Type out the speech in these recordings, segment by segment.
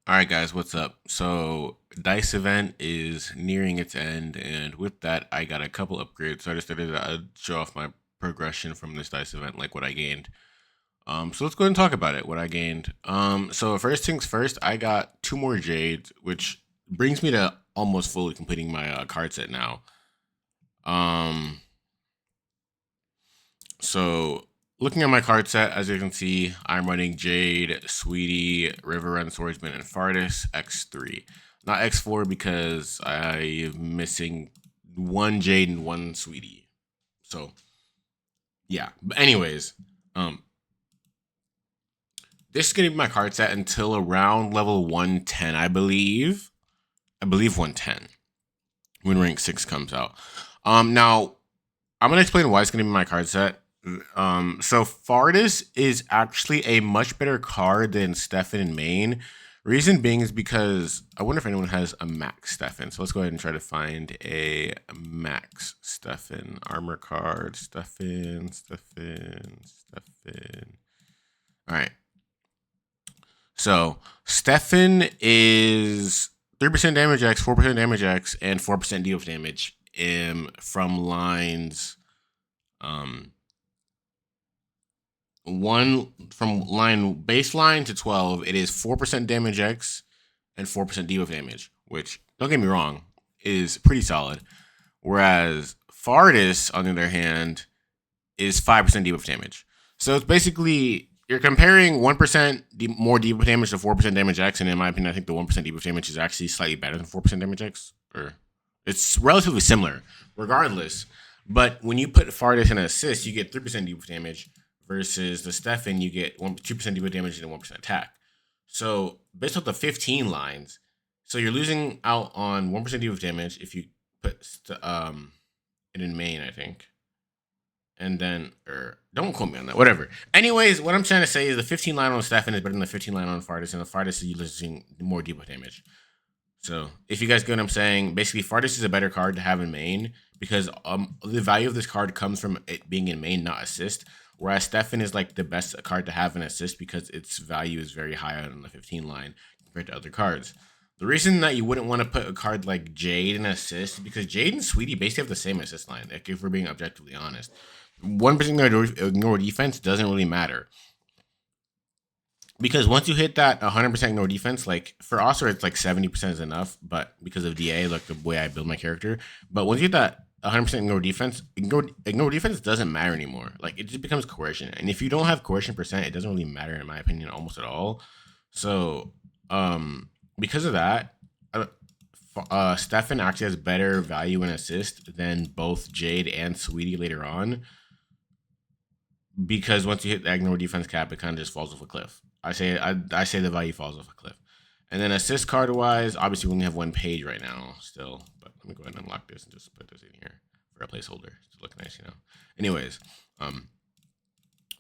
All right, guys, what's up? So, Dice event is nearing its end, and with that, I got a couple upgrades. So, I just started to show off my progression from this Dice event, like what I gained. So let's go ahead and talk about it. What I gained. So first things first, I got two more Jades, which brings me to almost fully completing my card set now. Um, So, looking at my card set, as you can see, I'm running Jade, Sweetie, River Run, Swordsman, and Fardis X3. Not X4 because I'm missing one Jade and one Sweetie. So, yeah. But anyways, um, this is gonna be my card set until around level 110, I believe. I believe 110 when rank 6 comes out. Now I'm gonna explain why it's gonna be my card set. So Fardis is actually a much better card than Stefan in main. Reason being is because I wonder if anyone has a max Stefan. So let's go ahead and try to find a max Stefan armor card. Stefan. All right. So Stefan is 3% damage X, 4% damage X, and 4% deal damage from lines one from line baseline to 12. It is 4% damage X and 4% debuff damage, which, don't get me wrong, is pretty solid. Whereas Fardis, on the other hand, is 5% debuff damage. So it's basically you're comparing 1% more debuff damage to 4% damage X, and in my opinion, I think the 1% debuff damage is actually slightly better than 4% damage X, or it's relatively similar, regardless. But when you put Fardis in an assist, you get 3% debuff damage versus the Stefan, you get 2% debuff damage and 1% attack. So based off the 15 lines, so you're losing out on 1% debuff damage if you put it in main, I think. And then, or don't quote me on that, whatever. Anyways, what I'm trying to say is the 15 line on Stefan is better than the 15 line on Fardis, and the Fardis is losing more debuff damage. So if you guys get what I'm saying, basically Fardis is a better card to have in main because the value of this card comes from it being in main, not assist. Whereas Stefan is like the best card to have in assist because its value is very high on the 15 line compared to other cards. The reason that you wouldn't want to put a card like Jade in assist because Jade and Sweetie basically have the same assist line. Like if we're being objectively honest, 1% ignore defense doesn't really matter because once you hit that 100% ignore defense, like for Oscar, it's like 70% is enough, but because of DA, like the way I build my character. But once you hit that 100% ignore defense doesn't matter anymore. Like it just becomes coercion. And if you don't have coercion percent, it doesn't really matter, in my opinion, almost at all. So, because of that, Stefan actually has better value and assist than both Jade and Sweetie later on because once you hit the ignore defense cap, it kind of just falls off a cliff. I say the value falls off a cliff. And then assist card wise, obviously we only have one page right now still, but let me go ahead and unlock this and just put this in here for a placeholder to look nice, you know. Anyways,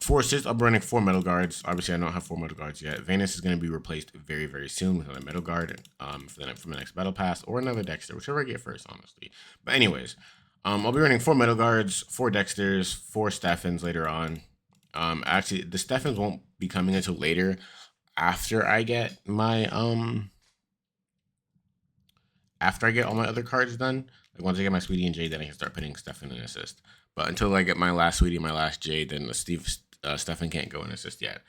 for assists, I'm running 4 metal guards. Obviously, I don't have 4 metal guards yet. Venus is going to be replaced very, very soon with another metal guard from the next battle pass or another Dexter, whichever I get first, honestly. But anyways, I'll be running 4 metal guards, 4 Dexters, 4 Stefans later on. Actually, the Stefans won't be coming until later after I get my after I get all my other cards done. Like once I get my Sweetie and Jade, then I can start putting Stefan in assist. But until I get my last Sweetie and my last Jade, then Stefan can't go in assist yet.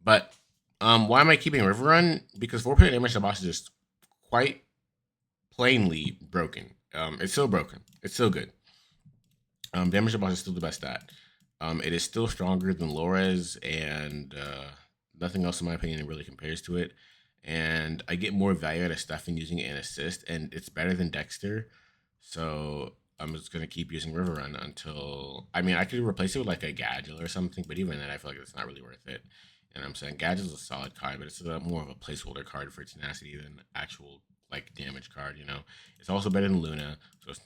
But why am I keeping River Run? Because 4% damage to the boss is just quite plainly broken. It's still broken. It's still good. Damage to the boss is still the best stat. It is still stronger than Lores, and nothing else, in my opinion, really compares to it. And I get more value out of Stefan using it in assist, and it's better than Dexter. So I'm just gonna keep using River Run until I mean I could replace it with like a Gadget or something, but even then I feel like it's not really worth it. And I'm saying Gadget is a solid card, but it's more of a placeholder card for tenacity than actual like damage card. You know, it's also better than Luna,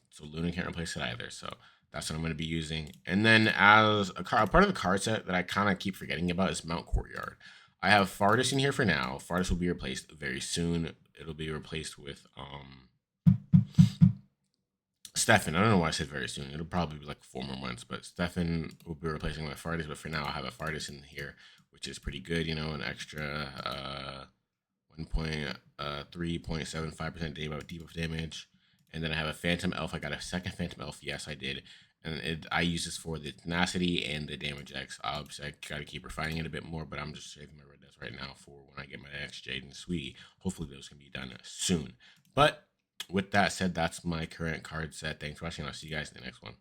so Luna can't replace it either. So that's what I'm going to be using. And then as a part of the card set that I kind of keep forgetting about is Mount Courtyard. I have Fardis in here for now. Fardis will be replaced very soon. It'll be replaced with Stefan. I don't know why I said very soon. It'll probably be like 4 more months, but Stefan will be replacing my Fardis. But for now, I have a Fardis in here, which is pretty good. You know, an extra 3.75% debuff damage. And then I have a Phantom Elf. I got a second Phantom Elf. Yes, I did. And I use this for the tenacity and the damage X. Obviously, I try to keep refining it a bit more, but I'm just saving my red dust right now for when I get my next Jade and Sweetie. Hopefully, those can be done soon. But with that said, that's my current card set. Thanks for watching. I'll see you guys in the next one.